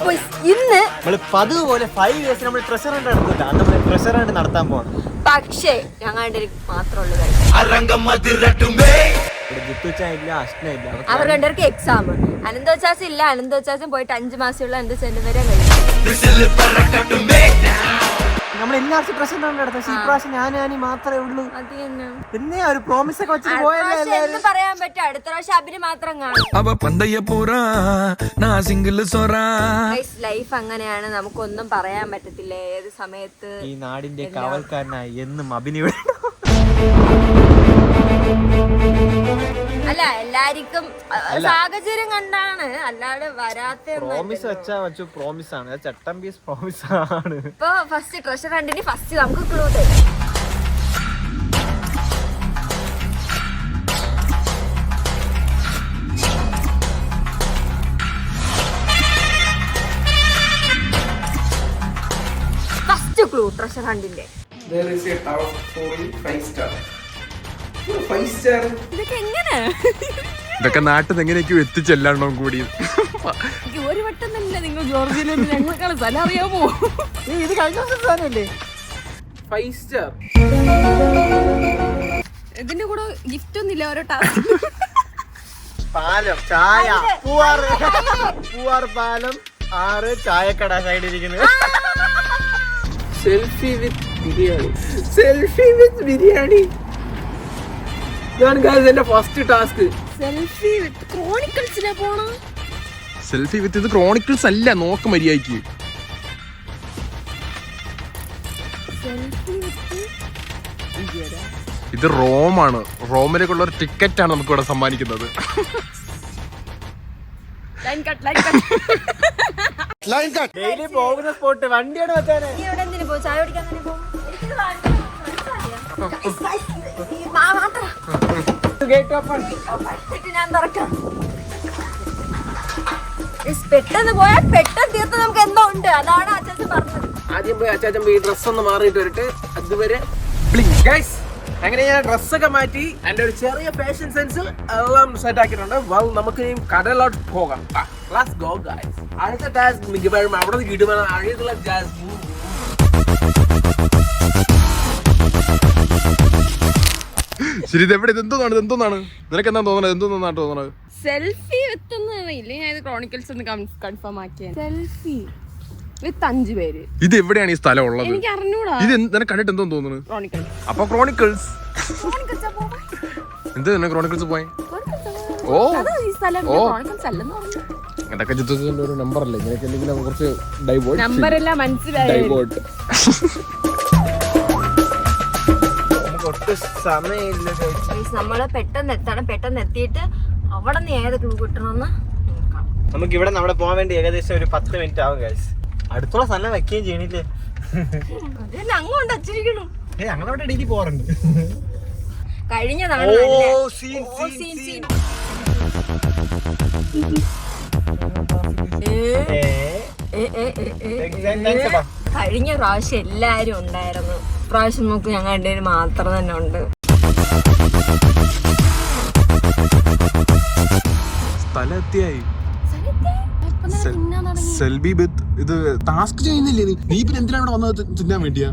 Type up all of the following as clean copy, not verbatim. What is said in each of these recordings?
അപ്പൊ ഇന്ന് നമ്മള് പതുപോലെ 5 years നമ്മൾ ട്രഷർ ഹണ്ട് നടത്തില്ല, നമ്മൾ ട്രഷർ ഹണ്ട് നടത്താൻ പോകണം. പക്ഷേ ഞങ്ങളുടെ മാത്രമുള്ള ജിത്തുച്ചായില്ല, അഷ്ണയില്ല, അവർ രണ്ടുപേർക്ക് എക്സാം. അനന്തോച്ചാസം ഇല്ല, അനന്തോച്ചാസം പോയിട്ട് 5 മാസമുള്ള എന്ത് സെന്റ് വരെ കഴിയും. നമ്മൾ എല്ലാ വർഷവും ട്രഷർ ഹണ്ട് നടത്താം. ഈ പ്രാവശ്യം ഞാനും മാത്രമേ ഉള്ളൂ. അത് തന്നെ പിന്നെ ഒരു പ്രോമിസ് ഒക്കെ വെച്ചിട്ട് പോയല്ലേ. എന്ത് പറയാൻ പറ്റും, അടുത്ത പ്രാവശ്യം അഭിന് മാത്രം കാണും. ലൈഫ് അങ്ങനെയാണ്, നമുക്കൊന്നും പറയാൻ പറ്റത്തില്ല ഏത് സമയത്ത്. ഈ നാടിന്റെ കാവൽക്കാരനായി എന്നും അഭിനയ അല്ല, എല്ലാരിക്കും സാഹചര്യം കണ്ടാണ്, അല്ലാതെ വരാത്ത. പ്രോമിസ് വെച്ചാ വെച്ചു പ്രോമിസ് ആണ്, ചട്ടം പീസ് പ്രോമിസ് ആണ്. ഇപ്പൊ ഫസ്റ്റ് ട്രഷർ ഹണ്ടിന് ഫസ്റ്റ് നമുക്ക് ക്ലൂ തരും. ഫസ്റ്റ് ക്ലൂ ട്രഷർ ഹണ്ടിന്റെ. There is a tower story 5 star. 5 star. ഇതൊക്കെ എങ്ങനെ? ഇതൊക്കെ നാട്ടിൽ എങ്ങനെയൊക്കെയോ എത്തിച്ചെല്ലാണ്ടോ കൂടി. ഒരു വട്ടം തന്നെ നിങ്ങൾ ജോർജിയയിൽ ഞങ്ങൾക്കാണ് സ്ഥലം അറിയാമോ? ഇത് കഴിഞ്ഞ ദിവസം സാധനമല്ലേ? 5 star. ഇതിന്റെ കൂടെ ഗിഫ്റ്റ് ഒന്നുമില്ല, ഓരോ ടാസ്ക്. പാലം, ചായ, പൂവാർ പാലം, 6 ചായക്കട സൈഡിരിക്കുന്നത്. Selfie with biryani. Selfie with biryani. Guys, എന്റെ ഫസ്റ്റ് ടാസ്ക് സെൽഫി വിത്ത് ക്രോണിക്കിൾസിനെ പോണോ? സെൽഫി വിത്ത് ഇത് ക്രോണിക്കിൾസ് അല്ല, നോക്ക് മര്യാദയ്ക്ക്. ഇത് റോമാണ്. റോമിലേക്കുള്ള ഒരു ടിക്കറ്റ് ആണ് നമുക്ക് ഇവിടെ സമ്മാനിക്കുന്നത്. ഡെയിലി പോകുന്ന സ്പോട്ട് വണ്ടിയാണ് വെച്ചാൽ നീ ഇവിടെ എന്തിനു പോകും? ചായ കുടിക്കാൻ തന്നെ പോകും. ഞാൻ തുറക്കാം. പെട്ടെന്ന് പോയാൽ പെട്ടെന്ന് തീർത്ത് നമുക്ക് എന്തോ ഉണ്ട്, അതാണ് അച്ഛൻ പറഞ്ഞത്. ആദ്യം പോയി അച്ചാച്ചൻ പോയി ഡ്രസ് ഒന്ന് മാറിയിട്ട് വരട്ടെ, അതുവരെ ഗൈസ്. അങ്ങനെ ഞാൻ ഡ്രസ്സൊക്കെ മാറ്റി എന്റെ ഒരു ചെറിയ ഫാഷൻ സെൻസിൽ എല്ലാം സെറ്റ് ആക്കിയിട്ടുണ്ട്. നമുക്ക് ഇനി കടയിലോട്ട് പോകാം. Let's go guys. അടുത്ത ടാസ്ക് മിക്കവാറും അവിടെ നിന്ന് കിട്ടുമ്പോൾ അഴിയുള്ള ടാസ്ക്. ശരി, ഇത് എവിടെ? എന്തോന്നാണ് നിനക്ക് എന്താ തോന്നുന്നത്? എന്തോന്നാണ് തോന്നുന്നത്? സെൽഫി വിത്ത് ഞാൻ ക്രോണിക്കിൾസ് ഒന്ന് കൺഫേം ആക്കിയ സെൽഫി വിത്ത് 5 പേര്. ഇത് എവിടെയാണ് ഈ സ്ഥലം ഉള്ളത്? എനിക്ക് അറിഞ്ഞൂടാ. ഇത് നിനക്ക് കണ്ടിട്ട് എന്തോ തോന്നുന്നു? അപ്പൊ ക്രോണിക്കിൾസ് എന്ത് തന്നെ ക്രോണിക്കിൾസ് പോയി. ഇതൊക്കെ ജിത്തുവിന്റെ ഒരു നമ്പർ അല്ലേ? ഇങ്ങനെയൊക്കെ എന്തെങ്കിലും കുറച്ച് നമ്പറെല്ലാം മനസ്സിലായി. നമ്മള് പെട്ടെന്ന് എത്തണം. പെട്ടെന്ന് എത്തിയിട്ട് അവിടെ നിന്ന് ഏത് ക്ലൂ കിട്ടണമെന്ന് നമുക്ക് ഇവിടെ നമ്മുടെ പോകാൻ വേണ്ടി ഏകദേശം ഒരു 10 മിനിറ്റ് ആവും ഗൈസ്. അടുത്തുള്ള സ്ഥലം വെക്കുകയും ചെയ്യണില്ലേ? അങ്ങോട്ട് വച്ചിരിക്കണു. ഞങ്ങളവിടെ ഡെയിലി പോകാറുണ്ട്. കഴിഞ്ഞ കഴിഞ്ഞ പ്രാവശ്യം എല്ലാരും ഉണ്ടായിരുന്നു. പ്രാവശ്യം നോക്ക് ഞങ്ങൾ രണ്ടുപേരും മാത്രം തന്നെ ഉണ്ട്. സ്ഥലം എത്തിയായി. സെൽബി ബിത്ത് ഇത് ടാസ്ക് ചെയ്യുന്നില്ലേ നീ? പിന്നെ എന്തിനാണ് ഇവിടെ വന്നത്? തിന്നാൻ വേണ്ടിയാ?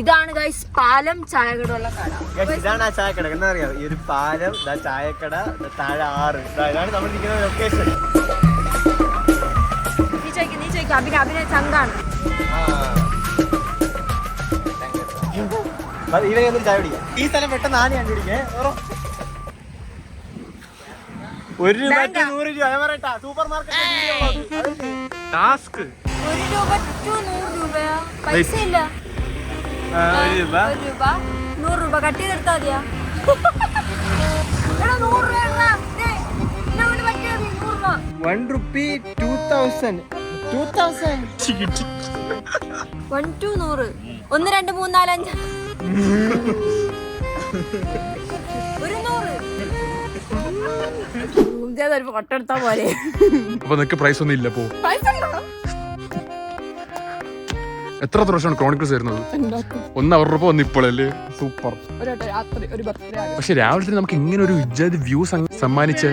ഇതാണ് ഗൈസ് പാലം ചായക്കടയുള്ള കട. ഇതാണ് ആ ചായക്കട. എന്താ പറയാ, ഈ ഒരു പാലം, ചായക്കട, താഴെ 6. ഇതാണ് നമ്മൾ ഇരിക്കുന്ന ലൊക്കേഷൻ. നീ ചോദിക്കും അഭിനയ ചങ്കാണ്. ഇവനൊന്നും ചായ പിടിക്കാം. ഈ സ്ഥലം പെട്ടെന്ന് ആന കണ്ടുപിടിക്കേ. 1 രൂപ 100 രൂപ പറയട്ടാ. സൂപ്പർ മാർക്കറ്റ് ടാസ്ക് 1 രൂപ to 100 രൂപയാ? പൈസ ഇല്ല. 1 രൂപ 100 രൂപ കട്ട് ചെയ്തെടുത്താ മതിയാ? 1 rupee 2000 1 to 100. 1 2 3 4 5 100 കൊട്ടെടുത്താ പോലെ. അപ്പൊ നിനക്ക് പ്രൈസ് ഒന്നും ഇല്ല. പോ. എത്ര വർഷമാണ് ക്രോണിക്കിൾസ് വരുന്നത്? 1 അവർ രൂപ വന്നു ഇപ്പോഴല്ലേ? സൂപ്പർ. പക്ഷെ രാവിലെ നമുക്ക് ഇങ്ങനെ ഒരു വ്യൂ സമ്മാനിച്ച്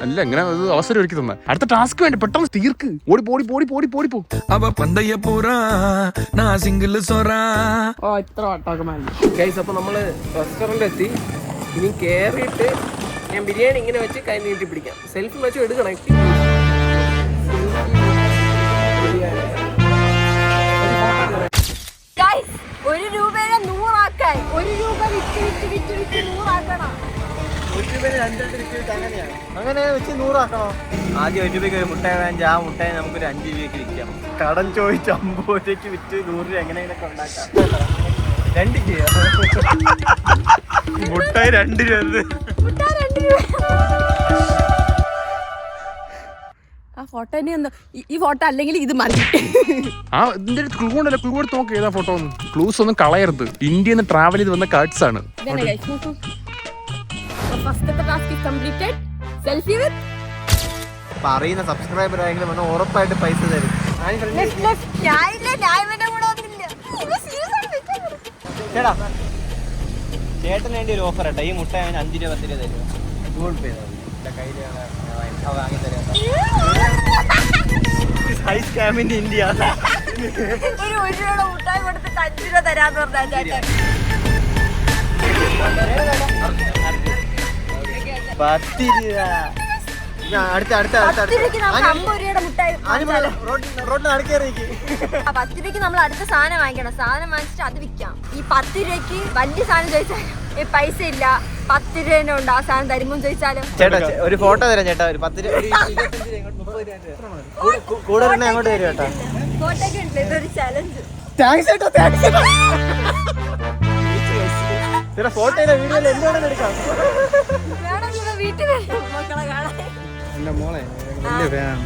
അല്ല ഇങ്ങനെ അവസരം ഒരുക്കി തന്ന അടുത്ത ടാസ്ക് വേണ്ടി പെട്ടെന്ന് തീർക്ക് ഓടി പോടി പോടി പോടി പോടി പോ അവ പന്തയ്യ പൂരാ നാ സിംഗിൾ സൊറാ. ഗൈസ് അപ്പൊ നമ്മള് റെസ്റ്റോറന്റ് എത്തി. ഇനി കേറിയിട്ട് ഞാൻ ബിരിയാണി ഇങ്ങനെ വെച്ച് കൈ നീട്ടി പിടിക്കാം. സെൽഫി വെച്ച് എടുക്കണം. Guys, 1 രൂപയെ 100 ആക്കാൻ 1 രൂപ വിറ്റ് 100 ആക്കണം. അങ്ങനെ വെച്ച് 100 ആക്കണോ? ആദ്യം 1 രൂപയ്ക്ക് ഒരു മുട്ടായി വാങ്ങിച്ച് ആ മുട്ടായി നമുക്കൊരു 5 രൂപയ്ക്ക് വിൽക്കാം. കടം ചോദിച്ച് 50 രൂപയ്ക്ക് വിറ്റ് 100 രൂപ എങ്ങനെയൊക്കെ ഉണ്ടാക്കാം. 2 രൂപ മുട്ടായി 2 രൂപ. ആ ഫോട്ടോ ഇനി എന്തോ ഈ ഫോട്ടോ അല്ലെങ്കിൽ ഇത് മതി. ആ ഇതിന്റെ ക്ലൂ ഉണ്ടല്ലോ, ക്ലൂ എടുത്ത് നോക്ക് ഏതാ ഫോട്ടോ ഒന്ന്. ക്ലൂസ് ഒന്നും കളയരുത്. ഇന്ത്യയിൽ നിന്ന് ട്രാവൽ ചെയ്ത് വന്ന കാർഡ്സ് ആണ്. പറയുന്ന സബ്സ്ക്രൈബർ ആയെങ്കിലും വന്ന് ഉറപ്പായിട്ട് പൈസ തരും. ചേട്ടാ ചേട്ടന് വേണ്ടി ഒരു ഓഫർ ആട്ടോ. ഈ മുട്ടായി 5 രൂപ 10 രൂപ തരുമോ? ഗൂഗിൾ പേ കയ്യിൽ വാങ്ങി തരാം. ഇന്ത്യ ഒരു രൂപയുടെ മുട്ടായി കൊടുത്തിട്ട് 5 രൂപ തരാന്ന് പറഞ്ഞാൽ ചേട്ടൻ 10 രൂപ. അടുത്ത 10 രൂപയ്ക്ക് നമുക്ക് 50 രൂപയുടെ മുട്ടായി റോഡിന് നടക്കേറിക്ക് 10 രൂപയ്ക്ക് നമ്മൾ അടുത്ത സാധനം വാങ്ങിക്കണം. സാധനം വാങ്ങിച്ചിട്ട് അത് വിൽക്കാം. ഈ 10 രൂപയ്ക്ക് വലിയ സാധനം ചോദിച്ചാൽ പൈസ ഇല്ല 10 രൂപ ഉണ്ട് ആ സാധനം തരുമ്പോ ചോദിച്ചാലും ചേട്ടാ ഒരു ഫോട്ടോ തരാം ചേട്ടാ. ഒരു 10 രൂപ 25 കൂടെ അങ്ങോട്ട് തരും കേട്ടോ. ഫോട്ടോക്ക് ഉണ്ട്. ഇതൊരു ചലഞ്ച്. താങ്ക്സ് ചേട്ടാ, താങ്ക്സ് ചേട്ടാ. ഫോട്ടോ വീഡിയോ എന്താണ് എടുക്കാം. വീട്ടിൽ മക്കളെ കാണാൻ എന്റെ മോളെ വലിയ ഫാനാണ്.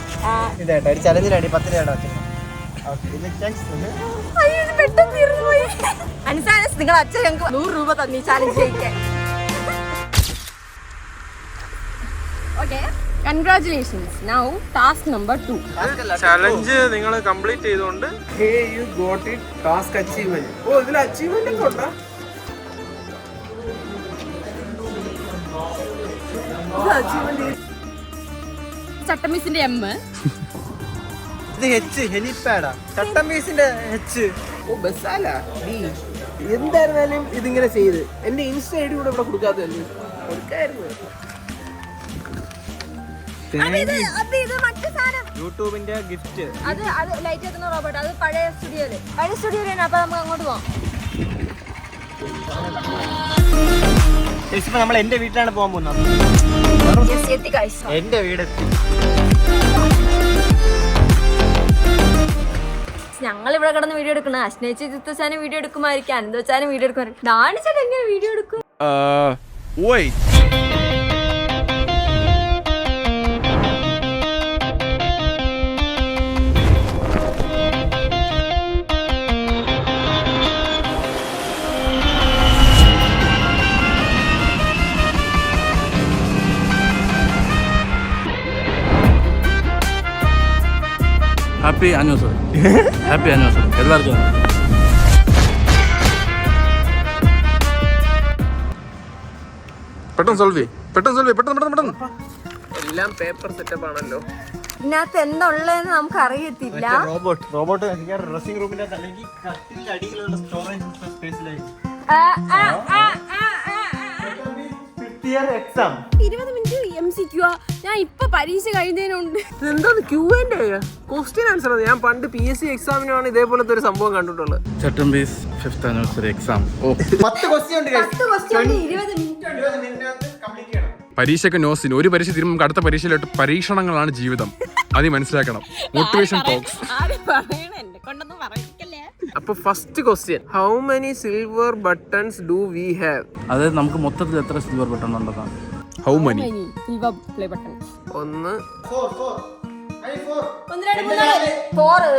ഇതേട്ടാ ഒരു ചലഞ്ചിലാണ് 10 രൂപ. പെട്ടെന്ന് തീർന്നു പോയി. അനുസാനസ് നിങ്ങൾ അച്ഛൻ ഞങ്ങൾക്ക് 100 രൂപ തന്നി ചാലഞ്ച് ചെയ്യിക്കാൻ. Okay, congratulations. Now task number 2. Challenge നിങ്ങൾ കംപ്ലീറ്റ് ചെയ്തുകൊണ്ട് you got it task achievement. ഓ ഇതിൽ അച്ചീവ്മെന്റ് ഒക്കെ ഉണ്ടോ? ചട്ടമിസിന്റെ എം, ഇത് എച്ച് ഹെലിപ്പാഡാ. ചട്ടമ്പീസിന്റെ എച്ച്. ഓ ബസാല നീ എന്തായിരുന്നാലും ഇതിങ്ങനെ ചെയ്ത് എന്റെ ഇൻസ്റ്റ ഐഡി കൂടെ ഇവിടെ കൊടുക്കാത്തല്ലേ കൊടുക്കായിരുന്നു. യൂട്യൂബിന്റെ ഗിഫ്റ്റ്. അത് ലൈറ്റ് എത്തുന്ന റോബോട്ട്. അത് പഴയ സ്റ്റുഡിയോയിലാണ്. അപ്പൊ നമുക്ക് അങ്ങോട്ട് പോവാം. ഇപ്പൊ നമ്മൾ എന്റെ വീട്ടിലാണ് പോകാൻ പോകുന്നത്. എന്റെ വീടെത്തി. ഞങ്ങൾ ഇവിടെ കിടന്ന് വീഡിയോ എടുക്കണം. അശ്നേച്ചി ചിത്തച്ചാനും വീഡിയോ എടുക്കുമായിരിക്കും. അനന്തോച്ചാനും വീഡിയോ എടുക്കുമായിരിക്കും. ഡാണിച്ചാൻ എങ്ങനെ വീഡിയോ എടുക്കും? Happy anniversary. ഹാപ്പി ആനിവേഴ്സറി എല്ലാവർക്കും. പെട്ടെന്ന് സോൾവ് പെട്ടെന്ന്. എല്ലാം പേപ്പർ സെറ്റപ്പ് ആണല്ലോ. ഇതിനകത്ത് എന്താ ഉള്ളതെന്ന് നമുക്ക് അറിയത്തില്ല. റോബോട്ട് ഡ്രസ്സിംഗ് റൂമിന്റെ അല്ലെങ്കിൽ കട്ടിലിന്റെ അടിയിലുള്ള സ്റ്റോറേജ് സ്പേസിലേക്ക് 20 മിനിറ്റ് MCQ. ഞാൻ ഇപ്പൊ പരീക്ഷ കഴിഞ്ഞതിനുണ്ട്. എന്താ Q&A? Question answer. ഞാൻ പണ്ട് PSC എക്സാമിനാണ് ഇതേപോലത്തെ ഒരു സംഭവം കണ്ടിട്ടുള്ളത്. Chattambees 5th anniversary exam. 10 question ഉണ്ട്. 10 ക്വസ്റ്റ്യൻ 20 മിനിറ്റ് ഉണ്ട്. കംപ്ലീറ്റ് ചെയ്യണം. പരീക്ഷയ്ക്ക് നോസിന് ഒരു പരീക്ഷ തീരുമ്പോൾ നമുക്ക് അടുത്ത പരീക്ഷയിലോട്ട് പരീക്ഷണങ്ങളാണ് ജീവിതം. അത് മനസ്സിലാക്കണം. Motivation talks. അപ്പൊ first question, how many silver buttons do we have? അതായത് നമുക്ക് മൊത്തത്തിൽ എത്ര സിൽവർ ബട്ടൺ ഉണ്ടെന്നാണ്. How many? 1 ഒന്ന് 4 1 2 3 4.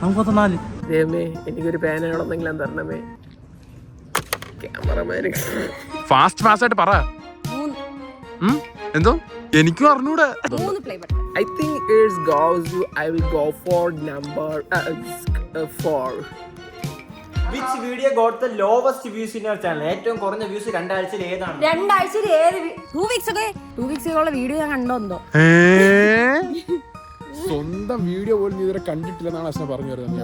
നമുക്ക് 4. ദൈവമേ എനിക്കൊരു പേനകളൊന്നെങ്കിലും തരണമേ. ക്യാമറമാൻ ഫാസ്റ്റ് ആയിട്ട് പറ. എന്തോ എനിക്കും അറിഞ്ഞൂടെ. 3 play button. I think it goes. I will go for number 4. Which video got the lowest views in your channel? ഏറ്റവും കുറഞ്ഞ വ്യൂസ് 2 ആഴ്ചയിൽ ഏതാണ്? 2 ആഴ്ചയിൽ ഏത് 2 വീക്സ് ഒക്കെ 2 വീക്സുള്ള വീഡിയോ ഞാൻ കണ്ടോ എന്തോ. സ്വന്തം വീഡിയോ പോലും ഇതുവരെ കണ്ടിട്ടില്ലെന്നാണ് അച്ഛനെ പറഞ്ഞു വരുന്നത്.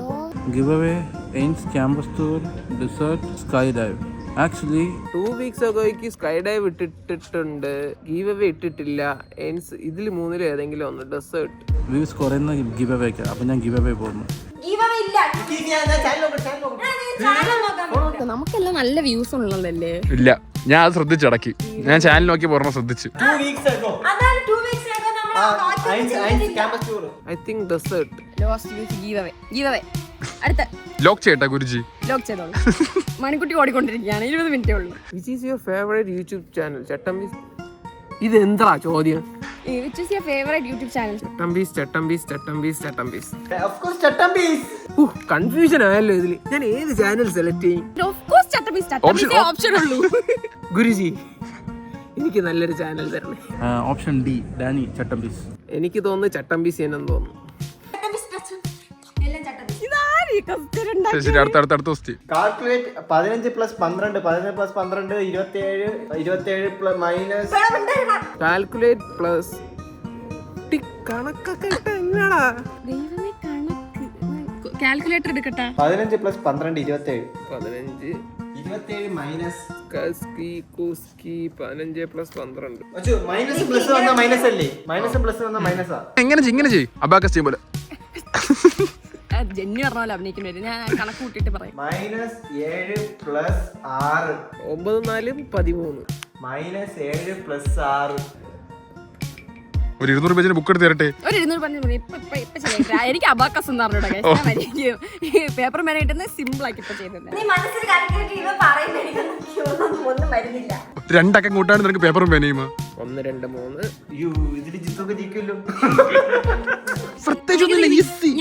Giveaway Ains campus tour, dessert, skydive. Actually, 2 weeks agoയ്ക്ക് സ്കൈ ഡൈവ് ഇട്ടിട്ടുണ്ട്, ഗീവ് അവേ ഇട്ടിട്ടില്ല. ഇതിൽ മൂന്നിലും ഏതെങ്കിലും ഒന്ന്. ഡെസേർട്ട് views കുറയുന്ന giveawayക്ക്. അപ്പോൾ ഞാൻ giveaway പോകുന്നു. Giveaway ഇല്ല. നമുക്കെല്ലാം നല്ല വ്യൂസ് ഉള്ളതല്ലേ. ഇല്ല, ഞാൻ അത് ശ്രദ്ധിച്ചടക്കി. ഞാൻ ചാനൽ നോക്കി പറഞ്ഞ ശ്രദ്ധിച്ചു. 2 weeks ago. അതാണ് 2 വീക്സ് ആകോ നമ്മൾ campus tour. I think dessert. Lost views giveaway. അടുത്ത ലോക്ക് ചെയ്യട്ടെ ഗുരുജി. ലോക്ക് ചെയ്തോളൂ. മണിക്കുട്ടി ഓടിക്കൊണ്ടിരിക്കുകയാണ്. 20 മിനിറ്റേ ഉള്ളൂ. Which is your favourite YouTube channel? Chattambees. ഇത് എന്താ ചോദ്യം? Which is your favorite YouTube channel? Chattambees. Of course, Chattambees. Confusion ആയല്ലോ ഇതില്. ഞാൻ ഏത് ചാനൽ സെലക്ട് ചെയ്യും? Of course, Chattambees ഓപ്ഷൻ ഉള്ളൂ. ഗുരുജി, എനിക്ക് നല്ലൊരു ചാനൽ തരണേ. Option D, Danny Chatambis. എനിക്ക് തോന്നുന്നു ചട്ടമ്പീസ് എന്നു തോന്നുന്നു. ശരി, അടുത്ത question. Calculate 15 + 12 17 + 12 27 27 minus calculate plus കണക്കൊക്കെ ഇട്ട എങ്ങനാടാ? കാൽക്കുലേറ്റർ എടുക്കട്ടെ. 15 + 12 27 15 27 മൈനസ് കസ്കി കുസ്കി 15 + 12. മൈനസ് പ്ലസ് വന്ന മൈനസ് അല്ലേ? മൈനസ് പ്ലസ് വന്ന മൈനസാ. ഇങ്ങനെ ചെയ്യും അബാക്കസ് ചെയ്യും പോലെ. ജെന്നി പറഞ്ഞ പോലെ അഭിനയിക്കുന്നത്. ഞാൻ കണക്ക് കൂട്ടിയിട്ട് പറയും. -7 + 6 9 4 13. -7 + 6 ഒരു 200 പേജിന് ബുക്ക് എടുത്ത് തരട്ടെ. ഒരു 200 പറഞ്ഞു. ഇപ്പൊ ശരിയാ. എനിക്ക് അബാക്കസ് എന്ന് പറഞ്ഞോട്ടെ. പേപ്പർ മേലെ കിട്ടുന്ന സിമ്പിൾ ആക്കി ഇപ്പൊ ചെയ്യുന്നത്. നീ മനസ്സിൽ കാൽക്കുലേറ്റ് ചെയ്യുമ്പോൾ ഒന്നും വരുന്നില്ല. 2 അക്കം കൂട്ടാണ് നിനക്ക് പേപ്പറും പേനയുമോ? 1 2 3. ഇതില് ജിത്തൊക്കെ ജയിക്കുമല്ലോ.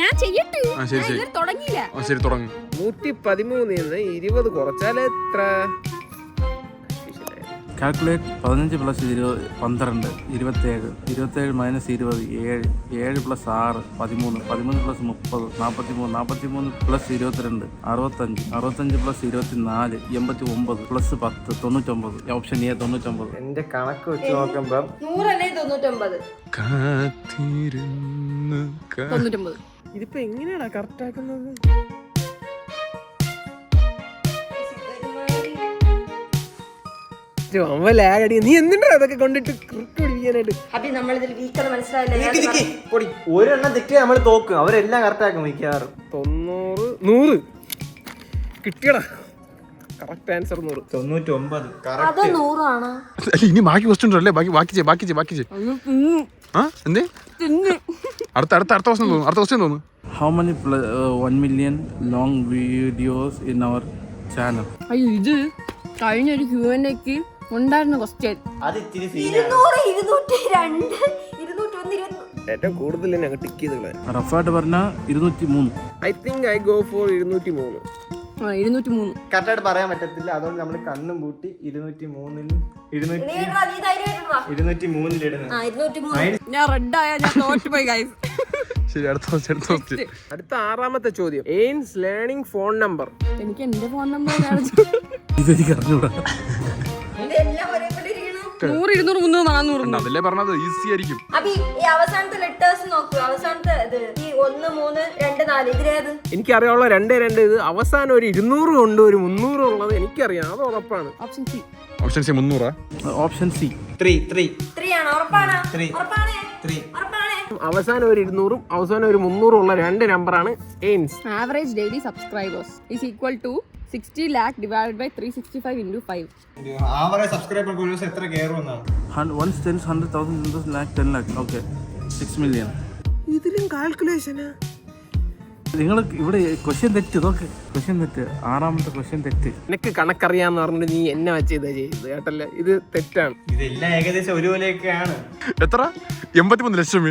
ഞാൻ ചെയ്യട്ടെ. ശരി തുടങ്ങിയില്ല. ശരി, തുടങ്ങും. 113 20 കുറച്ചാൽ എത്ര? Calculate 15 + 20 12 27 27 - 20 7 7 + 6 13 13 + 30 43 43 + 22 65 65 + 24 89 + 10 99. Option A 99. എന്റെ കണക്ക് വെച്ച് നോക്കുമ്പോ 100 അല്ലേ 99. കാത്തിരുന്ന് 99. ഇതിപ്പോ എങ്ങനെയാടാ കറക്റ്റ് ആക്കുന്നത്? നീ എന്തിനാ അതൊക്കെ കൊണ്ടിട്ട് പിടിക്കാനായിട്ട്? അപ്പൊ നമ്മളിതിൽ വീക്കത് മനസ്സിലായില്ല. ഒരെണ്ണം തെറ്റി നമ്മൾ തോക്കും. അവരെല്ലാം കറക്റ്റ് ആക്കും മിക്കവാറും. 90 100 കിട്ടിയടാ. Correct answer 100. 99. അത് 100 ആണ്. ഇനി ബാക്കി ക്വസ്റ്റ്യൻ ഉണ്ടല്ലേ? ബാക്കി ചെയ്. ആ എന്തേ? അടുത്ത ക്വസ്റ്റ്യൻ തോന്നുന്നു. How many 1 million long videos in our channel? അയ്യോ, ഇത് കഴിഞ്ഞൊരു Q&Aക്ക് ഉണ്ടായിരുന്ന ക്വസ്റ്റ്യൻ. അത് ഇത്തിരി 200 202 201 ഏറ്റവും കൂടുതൽ ഞങ്ങൾ ടിക്ക് ചെയ്ത് റഫായിട്ട് പറഞ്ഞാൽ 203. I think I go for 203. 203. കറക്റ്റായിട്ട് പറയാൻ പറ്റത്തില്ല. അതുകൊണ്ട് നമ്മൾ കണ്ണും പൂട്ടി 203 ഞാൻ റെഡായ ഞാൻ തോറ്റുപോയി ഗൈസ്. ശരി, അടുത്ത അടുത്ത 6ാമത്തെ ചോദ്യം. എയിൻസ് ലേണിംഗ് ഫോൺ നമ്പർ. എനിക്ക് എന്റെ ഫോൺ നമ്പർ ഇതെനിക്ക് അറിഞ്ഞൂടാ. 100 200 300 400. അതല്ലേ പറഞ്ഞത്, ഈസി ആയിരിക്കും. അപ്പൊ ഈ അവസാനത്തെ ലെറ്റേഴ്സ് നോക്കൂ. അവസാനത്തെ ഈ 1 3 2 4 ഇതിലേത്? എനിക്കറിയാനുള്ള 2 2 ഇത് അവസാനം ഒരു 200 ഉണ്ട്, ഒരു 300 ഉള്ളത് എനിക്കറിയാം. അത് ഉറപ്പാണ്. Option C. Option C 300. Option C 3 ആണ്. ഉറപ്പാണ്. 3 അവസാനം ഒരു 200 അവസാനം ഒരു 300 ഉള്ള 2 നമ്പറാണ് എയിംസ്. Average daily subscribers is equal to 60 lakh divided by 365 into 5. Average subscriber ഒരു ദിവസം എത്ര കയറുമെന്നാണ്? 100,000 lakh 10 lakh. Okay, 6 million. ഇതിലും കാൽക്കുലേഷനാ. നിങ്ങൾ ഇവിടെ ക്വസ്റ്റ്യൻ തെറ്റ്. ഇതൊക്കെ ക്വസ്റ്റ്യൻ തെറ്റ്. 6ാമത്തെ ക്വസ്റ്റ്യൻ തെറ്റ്. എനിക്ക് കണക്കറിയാന്ന് പറഞ്ഞിട്ട് നീ എന്നെ വെച്ച് ഇതാ ചെയ്തത് കേട്ടല്ലേ. ഇത് തെറ്റാണ്. ഇതെല്ലാം ഏകദേശം ഒരുപോലെയൊക്കെയാണ്. എത്ര? 83 ലക്ഷം.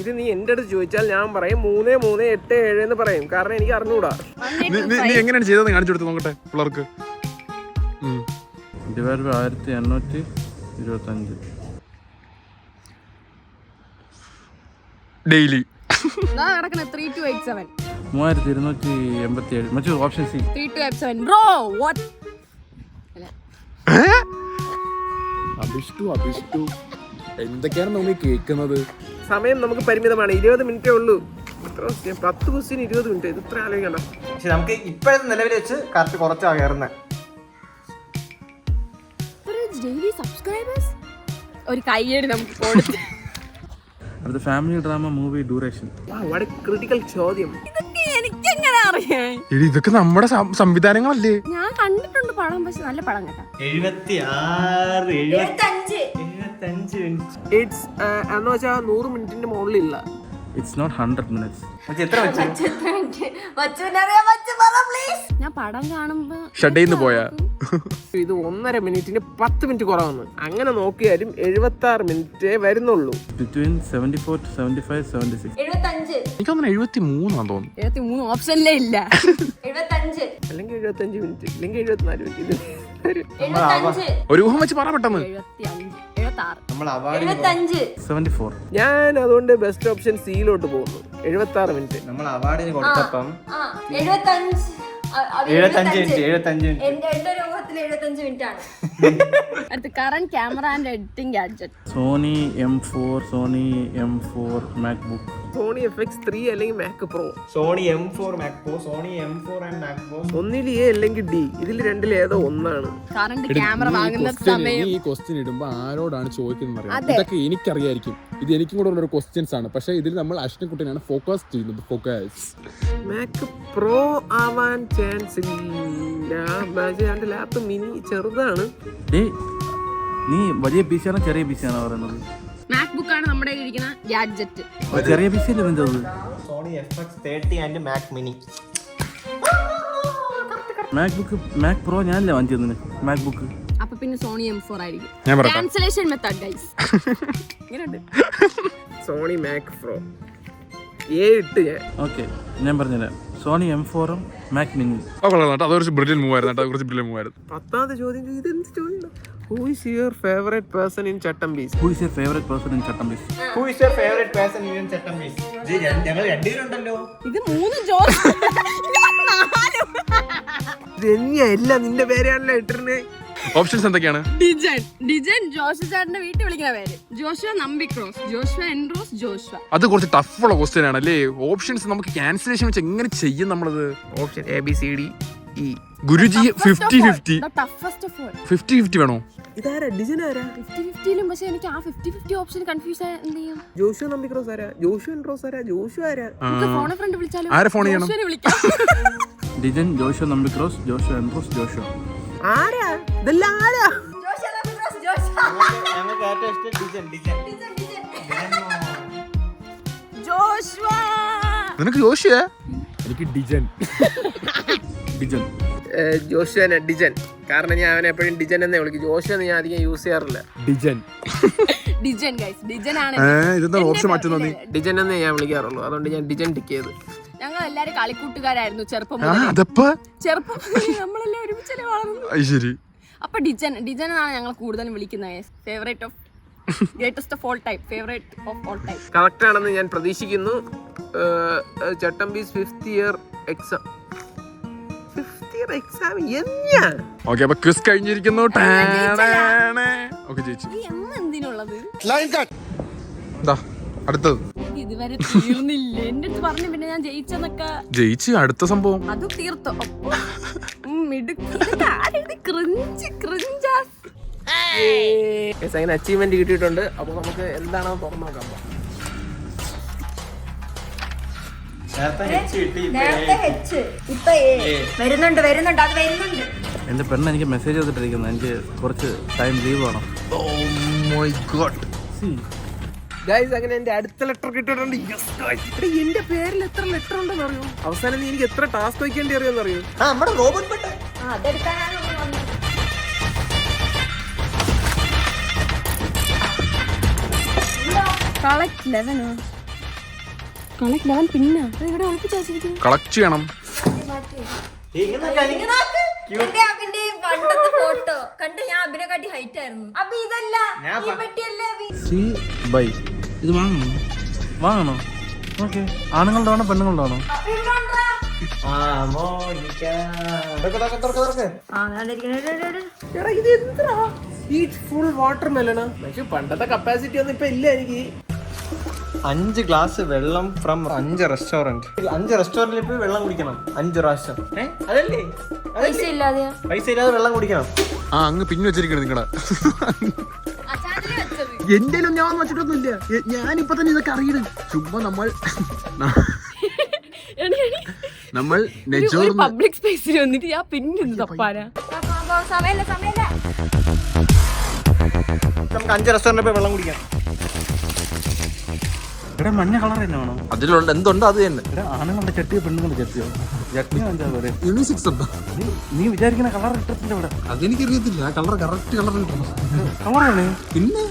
ഇത് നീ എന്റെ അടുത്ത് ചോദിച്ചാൽ ഞാൻ പറയും 3387 എന്ന് പറയും. കാരണം എനിക്ക് അറിഞ്ഞൂടാ. നീ എങ്ങനെയാണ് ചെയ്തത് കാണിച്ചു കൊടുത്ത് നോക്കട്ടെ പിള്ളേർക്ക്. Divide by 1825 daily. കിടക്കുന്ന 3287. 3287. മറ്റു ഓപ്ഷൻ സി. 3287. Bro what? അഭിഷ്ടു എന്തൊക്കെയാണ് നമ്മൾ കേൾക്കുന്നത്? സമയം നമുക്ക് പരിമിതമാണ്, 20 മിനിറ്റേ ഉള്ളൂ. 10 ക്വസ്റ്റ്യൻ 20 മിനിറ്റ്, ഇത് ഇത്ര ആലോചിക്കണ്ട. പക്ഷെ നമുക്ക് ഇപ്പോഴത്തെ നിലവിൽ വെച്ച് കറക്റ്റ് കുറച്ചാ കയറുന്നത്. ഡെയിലി സബ്സ്ക്രൈബേഴ്സ് ഒരു കൈയ്യടി നമുക്ക് കൊടുത്ത്. അടുത്ത ഫാമിലി ഡ്രാമ മൂവി ഡ്യൂറേഷൻ. വളരെ ക്രിട്ടിക്കൽ ചോദ്യം. ഇതൊക്കെ എനിക്ക് എങ്ങനെ അറിയാം? ഇതൊക്കെ നമ്മുടെ സംവിധാനങ്ങളല്ലേ? ഞാൻ കണ്ടിട്ടുണ്ട് പടം, പക്ഷെ നല്ല പടം കേട്ടോ. 76 75 മിനിറ്റ്. ഇറ്റ്സ് എന്ന് വെച്ചാൽ 100 മിനിറ്റിന്റെ മുകളിലില്ല. It's not 100 minutes. എത്ര വെച്ചു? ഞാൻ പടം കാണുമ്പോ ഷഡേന്ന് പോയാ ഇത് 1.5 മിനിറ്റിന് 10 മിനിറ്റ് കുറവാണ്. അങ്ങനെ നോക്കിയാലും 76 മിനിറ്റേ വരുന്നുള്ളൂ. Between 74 to 75, 76. 75 എനിക്ക് തോന്നുന്നു 73 ആണെന്ന് തോന്നുന്നു. 73 ഓപ്ഷനിലേ ഇല്ല. 75 അല്ലെങ്കിൽ 75 മിനിറ്റ്, അല്ലെങ്കിൽ 74 മിനിറ്റ്. 75 ഒരു ഊഹം വെച്ച് പറ പെട്ടെന്ന്. 75 76 നമ്മൾ അവാർഡ് 75 74. ഞാൻ അതുകൊണ്ട് ബെസ്റ്റ് ഓപ്ഷൻ സിയിലോട്ട് പോകുന്നു. 76 മിനിറ്റ്. നമ്മൾ അവാർഡിന് കൊടുത്തപ്പം 75 75 മിനിറ്റ്. എന്റെ ഒരു ഊഹത്തിൽ 75 മിനിറ്റ് ആണ്. അടുത്ത current camera and editing gadget. Sony M4 MacBook. Sony FX3 അല്ലെങ്കിൽ Mac pro. Sony M4 Mac pro, Sony M4 and Mac pro. ഒന്നിൽ എ അല്ലെങ്കിൽ ഡി, ഇതിൽ രണ്ടിലേതോ ഒന്നാണ്. കറന്റ് ക്യാമറ വാങ്ങുന്ന സമയം ഈ ക്വസ്റ്റ്യൻ ഇടുമ്പോ ആരോടാണ് ചോദിക്കുന്നത്? ഇതൊക്കെ എനിക്കറിയായിരിക്കും, ഇത് എനിക്കും കൂടെ ഉള്ള ക്വസ്റ്റ്യൻസ് ആണ്. പക്ഷെ ഇതിൽ നമ്മൾ അശ്വിൻകുട്ടനാണ് ഫോക്കസ് ചെയ്യുന്നത്. ഫോക്കസ് മാക് പ്രോ ആവാൻ ചാൻസ് ഇല്ല. എന്റെ ലാപ്പ് മിനി ചെറുതാണ്. നീ വലിയ പീസാണോ ചെറിയ പീസാണോ പറയുന്നത്? മാക്ബുക്ക് ആണ് നമ്മുടെ ഇരിക്കുന്ന ഗാഡ്ജറ്റ്. ചെറിയ പീസ് അല്ലേ നിന്റെ? Sony FX30 and Mac mini. Mac pro ഞാനല്ലേ വാങ്ങിച്ചതിന് മാക്ബുക്ക്. അപ്പൊ പിന്നെ സോണി M4 ആയിരിക്കും. ഞാൻ പറയാം. Cancellation method guys. ഇങ്ങനെയുണ്ട്. സോണി മാക് പ്രോ എ ഇട്ട് ഞാൻ. ഓക്കെ, ഞാൻ പറഞ്ഞുതരാം. Sony M4 Mac mini. അത് കുറച്ച് ബ്രില്യൻ മൂവ് ആയിരുന്നു. അത് കുറച്ച് ബ്രില്യൻ മൂവ് ആയിരുന്നു. 10ാമത്തെ ചോദ്യം ഇതെന്ത് ചോദ്യം? Who is your favorite person in Chattambis? Who is your favorite person in Chattambis? Who is your favorite person in Chattambis? ഞങ്ങൾ രണ്ടുപേരുണ്ടല്ലോ. ഇത് 3 ജോസ്. ഇത് തന്നെയല്ല, നിന്റെ പേരാണല്ലോ ഇട്ടിരുന്നേ. ഓപ്ഷൻസ് എന്തൊക്കെയാണ്? ഡിജൻ ജോഷു ചേട്ടന്റെ വീട്ടിൽ വിളിക്കുന്ന പേര്. ജോഷുവ നമ്പിക്രോസ്, ജോഷുവ എൻറോസ്, ജോഷുവ. അത് കുറച്ച് ടഫുള്ള ക്വസ്റ്റ്യൻ ആണ് അല്ലേ? ഓപ്ഷൻസ് നമുക്ക് ക്യാൻസലേഷൻ വെച്ച് എങ്ങനെ ചെയ്യും നമ്മളത്? Option ABCDE. Guruji 50-50 toughest of all. 50-50 വേണോ? ഇതാരാ? ഡിജൻ ആരാ? 50-50 പക്ഷെ എനിക്ക് ആ 50-50 ഓപ്ഷൻ കൺഫ്യൂസ് ആയ എന്ത് ചെയ്യും? ജോഷു നമ്പിക്രോസ് ആരാ? ജോഷു എൻട്രോസ് ആരാ? ജോഷു ആരാ? നമുക്ക് ഫോൺ ഫ്രണ്ട് വിളിച്ചാലോ? ആരെ ഫോൺ ചെയ്യണം? ജോഷുവിനെ വിളിക്കാം. ഡിജൻ, ജോഷോ നമ്പിക്രോസ്, ജോഷോ എൻട്രോസ്, ജോഷോ. ആരാ? ഇതെല്ലാം ആരാ? ജോഷുവ നമ്പിക്രോസ്, ജോഷുവ. ഞങ്ങൾക്ക് ഏറ്റവും ഇഷ്ടം ഡിജൻ. ജോഷുവ. നിനക്ക് ജോഷിയാ? എനിക്ക് ഡിജൻ. ഡിജൻ. ജോഷുവനെ ഡിജൻ. കാരണം ഞാൻ അവനെ എപ്പോഴും ഡിജൻ എന്നേ വിളിക്കും. ജോഷു ഞാൻ അധികം യൂസ് ചെയ്യാറില്ല. ഡിജൻ. ഡിജൻ ഗൈസ്, ഡിജൻ ആണ്. ഇതെന്താ ഓപ്ഷൻ മാറ്റുന്നോ നീ? ഡിജൻ എന്നേ ഞാൻ വിളിക്കാറുള്ളൂ. അതുകൊണ്ട് ഞാൻ ഡിജൻ ടിക്ക് ചെയ്ത്. ഞങ്ങൾ എല്ലാരും കളിക്കൂട്ടുകാരായിരുന്നു ചെറുപ്പം ചെറുപ്പം നമ്മളെല്ലാം ഒരുമിച്ചല്ലേ വളർന്നു. ശരി. അപ്പൊ ഡിജൻ എന്നാണ് ഞങ്ങൾ കൂടുതലും വിളിക്കുന്നത്. Favourite of greatest of all time, favourite of all time. Correct ആണെന്ന് ഞാൻ പ്രതീക്ഷിക്കുന്നു. Chattambees 5th year exam. 5th year exam എന്നാ? ഓക്കേ, അപ്പൊ ക്വിസ് കഴിഞ്ഞിരിക്കുന്നു. ഓക്കേ ചേച്ചി. ഈ എം എന്തിനുള്ളത്? അടുത്തത് ഇതുവരെ തീർന്നില്ല. എന്റെ അടുത്ത് പറഞ്ഞു പിന്നെ ഞാൻ ജയിച്ചെന്നൊക്കെ. ജയിച്ച് അടുത്ത സംഭവം അത് തീർത്തോ? അങ്ങനെ അച്ചീവ്മെന്റ് കിട്ടിയിട്ടുണ്ട്. അപ്പൊ നമുക്ക് എന്താണോ തുറന്നു നോക്കാം. വരുന്നുണ്ട് അത് വരുന്നുണ്ട്. എന്റെ പെണ്ണ് എനിക്ക് മെസ്സേജ് ചെയ്തിട്ടിരിക്കുന്നു. എനിക്ക് കുറച്ച് ടൈം ലീവ് വേണം. ഗൈസ്, അങ്ങനെ എന്റെ അടുത്ത ലെറ്റർ കിട്ടിയിട്ടുണ്ട്. എന്റെ പേരിൽ എത്ര ലെറ്റർ ഉണ്ടെന്ന് അറിയോ? അവസാനം നീ എനിക്ക് എത്ര ടാസ്ക് വയ്ക്കേണ്ടി അറിയോന്ന് അറിയോ? നമ്മുടെ റോബോട്ട് പെട്ടെ. അതെടുക്കാനാണ് വന്നത്. കളക്ട് 11 പിന്നെ ഇവിടെ ഒളിപ്പിച്ചു വെച്ചിരിക്കുന്നു. കളക്ട് ചെയ്യണം. ഫോട്ടോ കണ്ട് ഞാൻ അഭിനയക്കാട്ടി ഹൈറ്റ് ആയിരുന്നു. അപ്പൊ ഇതല്ല, ഈ പെട്ടിയല്ലേ. ഇത് വാങ്ങണോ? ഓക്കെ. ആണുങ്ങളുടെ ആണോ പെണ്ണുങ്ങളുടെ ആണോ? ഫുൾ വാട്ടർ മെലണ. പക്ഷെ പണ്ടത്തെ കപ്പാസിറ്റി ഒന്നും ഇപ്പൊ ഇല്ല എനിക്ക്. 5 ഗ്ലാസ് വെള്ളം ഫ്രം 5 റെസ്റ്റോറന്റ്. 5 റെസ്റ്റോറന്റിൽ പോയി വെള്ളം കുടിക്കണം 5 പ്രാവശ്യം. അതല്ലേ പൈസ ഇല്ലാതെയാ? പൈസ ഇല്ലാതെ വെള്ളം കുടിക്കണം. അങ്ങ് പിന്നെ വെച്ചിരിക്കണം നിങ്ങളെ. എന്റെ ഞാൻ വെച്ചിട്ടൊന്നുമില്ല. ഞാനിപ്പോ തന്നെ ഇതൊക്കെ അറിയണം. ചുമ്മാ നമ്മൾ പബ്ലിക് സ്പേസിൽ വന്നിട്ട് ഞാൻ പിന്നെ തപ്പാനാ. നമുക്ക് 5 റെസ്റ്റോറന്റിൽ പോയി വെള്ളം കുടിക്കാം. ഇവിടെ മഞ്ഞ കളർ തന്നെ വേണം. അതിലുള്ള എന്തുണ്ടോ അത് തന്നെ. ഇവിടെ ആണുങ്ങളുടെ ചട്ടിയോ പെണ്ണുങ്ങളുടെ ചട്ടിയോ? ചട്നി വാങ്ങിച്ചാൽ പോരെ. യൂണിസെക്സ് ഉണ്ടോ? നീ വിചാരിക്കുന്ന കളർ ഇട്ടത്തില്ല ഇവിടെ. അതെനിക്കറിയത്തില്ല. കളർ കറക്റ്റ് കളർ കിട്ടണം. കളറാണ് പിന്നെ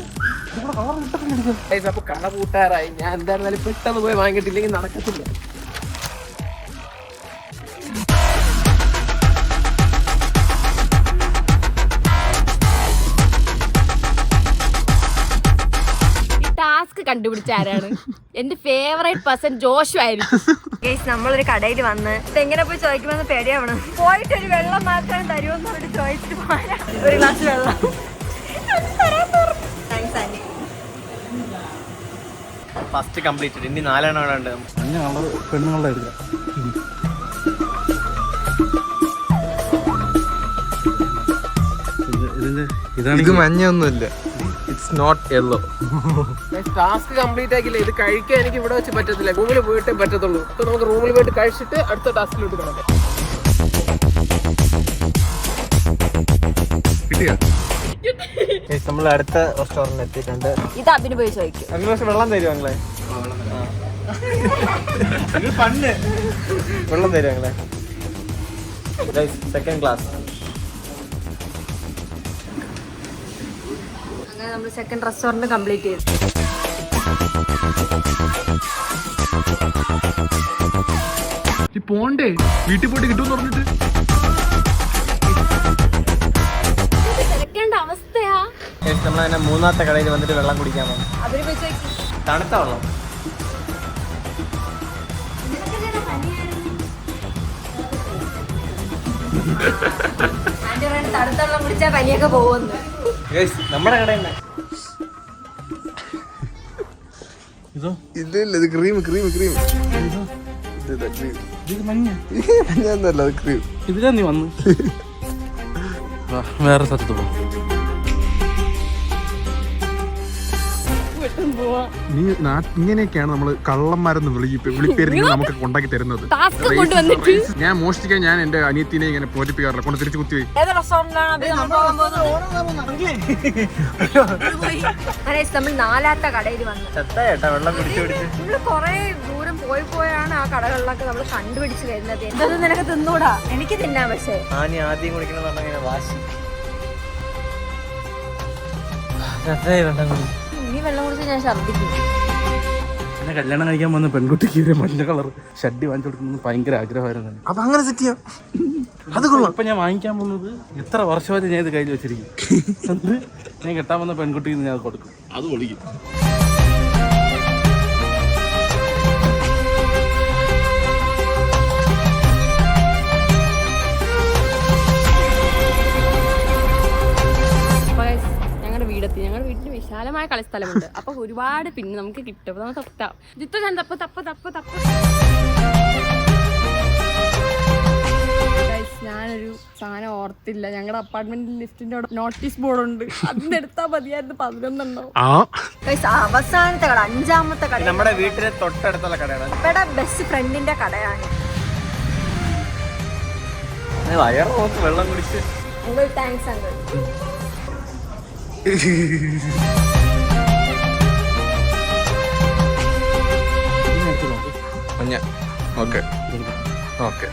കളർ ഇട്ടത്തില്ല. അപ്പൊ കട പൂട്ടാറായി. ഞാൻ എന്തായിരുന്നാലും പെട്ടെന്ന് പോയി വാങ്ങിയിട്ടില്ലെങ്കിൽ നടക്കത്തില്ല. ടാസ്ക് കണ്ടുപിടിച്ച ആരാണ്? എന്റെ ഫേവറേറ്റ് പേഴ്സൺ ജോഷു ആയിരിക്കും. നമ്മളൊരു കടയിൽ വന്ന് എങ്ങനെ പോയി ചോദിക്കുമെന്ന് പേടിയാവണം. പോയിട്ട് ഒരു വെള്ളം മാത്രം തരുമെന്ന് അവിടെ ചോദിച്ചിട്ട് പോരാ. ഒരു ഗ്ലാസ് വെള്ളം. First completed. ഇനി 4 എണ്ണം അവിടെ ഉണ്ട്. മഞ്ഞ കളർ പെണ്ണുങ്ങളുടെ എടുക്കാം. ഇത് മഞ്ഞൊന്നുമില്ല. It's not yellow. Task complete ആക്കില്ല. ഇത് കഴിക്കാൻ എനിക്ക് ഇവിടെ വെച്ച് പറ്റത്തില്ല. റൂമിൽ പോയിട്ടേ പറ്റത്തുള്ളൂ. ഇപ്പൊ നമുക്ക് റൂമിൽ പോയിട്ട് കഴിച്ചിട്ട് അടുത്ത ടാസ്കിലോട്ട് കിടക്കാം. നമ്മൾ അടുത്ത റെസ്റ്റോറന്റ് എത്തിയിട്ടുണ്ട്. ഇത് അതിന് പോയി ചോദിക്കും. ഒരു ദിവസം വെള്ളം തരുമോ നിങ്ങളെ? പണ്ട് വെള്ളം തരുമോ നിങ്ങളെ? Second class. അങ്ങനെ നമ്മൾ സെക്കൻഡ് റെസ്റ്റോറന്റ് കംപ്ലീറ്റ് ചെയ്തു. പോണ്ടേ വീട്ടിൽ പോയിട്ട് കിട്ടുമെന്ന് പറഞ്ഞിട്ട് അവസ്ഥയാ. നമ്മളതിനെ 3ാമത്തെ കടയിൽ വന്നിട്ട് വെള്ളം കുടിക്കാൻ പോകും. അതിന് പോയി ചോദിക്കും. തണുത്ത വെള്ളം. തണുത്ത വെള്ളം കുടിച്ചാൽ പനിയൊക്കെ പോകുന്നു. നമ്മുടെ കടയിൽ ഇതോ ഇല്ല ഇത് ക്രീം ക്രീം ക്രീം ഇത് മഞ്ഞ. മഞ്ഞൊന്നല്ല അത് ക്രീം. ഇതിലാ നീ വന്ന് വേറെ സ്ഥലത്ത് പോകും. നീ ഇങ്ങനെയൊക്കെയാണ് നമ്മള് കള്ളന്മാരെന്ന് വിളിപ്പേര് നമുക്ക് ഉണ്ടാക്കി തരുന്നത്. ഞാൻ മോഷ്ടിക്കാൻ ഞാൻ എന്റെ അനിയത്തിനെ ഇങ്ങനെ പോറ്റിപ്പിക്കാറില്ല. കൊണ്ട് തിരിച്ചു കുത്തിപോയി. ഏത് റെസ്റ്റോറന്റിലാണ് നമ്മൾ 4ാമത്തെ കടയിൽ വന്നത്. വെള്ളം കുടിച്ച് കുടിച്ച് നമ്മള് കൊറേ ദൂരം പോയാണ് ആ കടകളിലൊക്കെ നമ്മൾ കണ്ടുപിടിച്ച് വരുന്നത്. എന്തൊന്നും നിനക്ക് തിന്നൂടാ? എനിക്ക് തിന്നാം. പക്ഷേ ആനി ആദ്യം കുടിക്കണം പറഞ്ഞ വാശി. നീ വെള്ളം കുടിച്ച് ഞാൻ ഛർദ്ദിക്കും. എന്നെ കല്യാണം കഴിക്കാൻ വന്ന പെൺകുട്ടിക്ക് ഒരു മഞ്ഞ കളർ ഷഡ്ഡി വാങ്ങിച്ചു കൊടുക്കുന്നത് ഭയങ്കര ആഗ്രഹമായിരുന്നു. അപ്പൊ അങ്ങനെ സെറ്റ് ചെയ്യാം. അത് കൊള്ളാം. ഇപ്പൊ ഞാൻ വാങ്ങിക്കാൻ പോകുന്നത് എത്ര വർഷമായിട്ട് ഞാൻ ഇത് കയ്യിൽ വെച്ചിരിക്കും. ഞാൻ കെട്ടാൻ വന്ന പെൺകുട്ടിക്ക് ഞാൻ അത് കൊടുക്കും. അത് പൊളിക്കും. ഞങ്ങളുടെ വീട്ടിൽ വിശാലമായ കളിസ്ഥലമുണ്ട്. അപ്പൊ ഒരുപാട് പിന്നെ നമുക്ക് കിട്ടും. അപ്പൊ നമുക്ക് തപ്പാം. ജിത്തു ഞാൻ തപ്പ് തപ്പ് തപ്പ് തപ്പ്. ഞാനൊരു സാധനം ഓർത്തില്ല. ഞങ്ങളുടെ അപ്പാർട്ട്മെന്റ് ലിഫ്റ്റിന്റെ നോട്ടീസ് ബോർഡ് ഉണ്ട്. അതിന്റെ എടുത്താൽ മതിയായിരുന്നു. 11 അവസാനത്തെ കട 5ാമത്തെ കട നമ്മുടെ വീട്ടിലെ തൊട്ടടുത്തുള്ള കടയാണ്. ഇവിടെ ബെസ്റ്റ് ഫ്രണ്ടിന്റെ കടയാണ്. വയറ് നോക്ക് വെള്ളം കുടിച്ച്. Thanks uncle. മഞ്ഞ. Okay okay.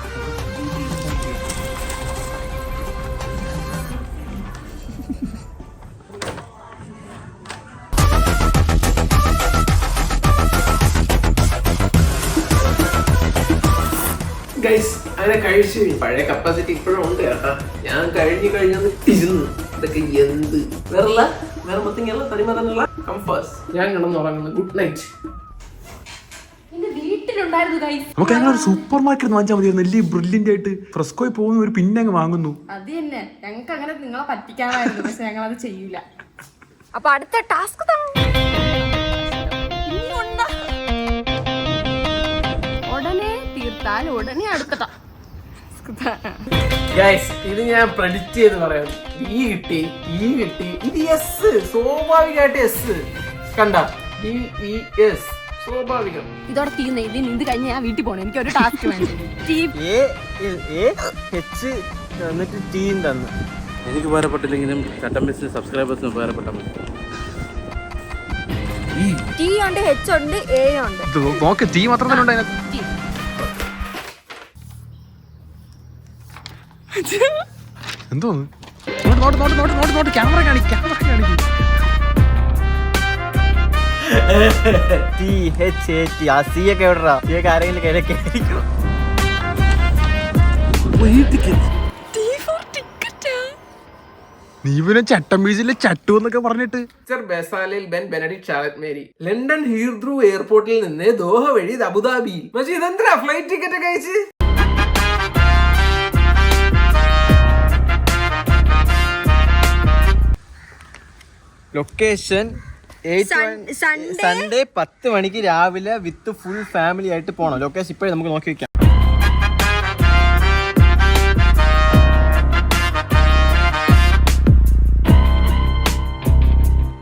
ഗൈസ് അങ്ങനെ കഴിച്ചു. പഴയ കപ്പാസിറ്റി ഇപ്പോഴും ഉണ്ട് കേട്ടാ. ഞാൻ കഴിഞ്ഞത് തിരുന്നു. ഇതൊക്കെ എന്ത് വേറെ മൊത്തം തനിമ തന്നെയുള്ള കംഫേഴ്സ്. ഞാൻ കിടന്നുറങ്ങുന്നു. Good night. വീട്ടിലുണ്ടായിരുന്നു ഗൈസ്. നമുക്ക് അങ്ങനെ ഒരു സൂപ്പർ മാർക്കറ്റ് വാങ്ങിച്ചാൽ മതിയായിരുന്നു. വലിയ ബ്രില്യന്റ് ആയിട്ട് ഫ്രസ്കോയിൽ പോകുന്ന ഒരു പിന്നെ അങ്ങ് വാങ്ങുന്നു. അത് തന്നെ ഞങ്ങൾക്ക് അങ്ങനെ നിങ്ങളെ പറ്റിക്കാമായിരുന്നു, പക്ഷെ ഞങ്ങൾ അത് ചെയ്യൂല. അപ്പൊ അടുത്ത ടാസ്ക് ഉടനെ തീർത്താൽ ഉടനെ അടുത്ത task. ഗൈസ് ഇത് ഞാൻ പ്രഡിക്റ്റ് ചെയ്ത് പറയാം. ഈ കിട്ടി ഇത് എസ്, സ്വാഭാവികമായിട്ട് എസ്. കണ്ട DES സ്വാഭാവികം. ഇതോടെ തീർന്ന ഇത് കഴിഞ്ഞ് ഞാൻ വീട്ടിൽ പോകണം. എനിക്ക് ഒരു ടാസ്ക് വേണം. H എന്നിട്ട് T തന്നു. എനിക്ക് ഉപകാരപ്പെട്ടില്ലെങ്കിലും ചട്ടം ബിസിന് സബ്സ്ക്രൈബേഴ്സിന് ഉപകാരപ്പെട്ടാൽ മതി. T ഉണ്ട്, H ഉണ്ട്, A ഉണ്ട്. നോക്ക് ടീ മാത്രം തന്നെ ഉണ്ട് അതിനകത്ത്. എന്തോന്ന് ക്യാമറ കാണിക്കും. THAT. ആ C ഒക്കെ എവിടെടാ? C ഒക്കെ ആരെങ്കിലും കയ്യിലെ കയറിക്കണം. നീ പിന്നെ ചട്ടം ബീച്ചിലെ ചട്ടു എന്നൊക്കെ പറഞ്ഞിട്ട്. ബസാലിൽ ബെൻ ബെനഡിക്ട് ഷാലറ്റ് മേരി ലണ്ടൻ ഹീർത്രൂ എയർപോർട്ടിൽ നിന്ന് ദോഹ വഴി അബുദാബിയിൽ. പക്ഷേ ഇതെന്താ ഫ്ലൈറ്റ് ടിക്കറ്റ് ഒക്കെ അയച്ച്? ലൊക്കേഷൻ Sunday സൺഡേ 10 മണിക്ക് രാവിലെ വിത്ത് ഫുൾ ഫാമിലി ആയിട്ട് പോണം. ലൊക്കേഷൻ ഇപ്പോഴും നമുക്ക് നോക്കി വെക്കാം.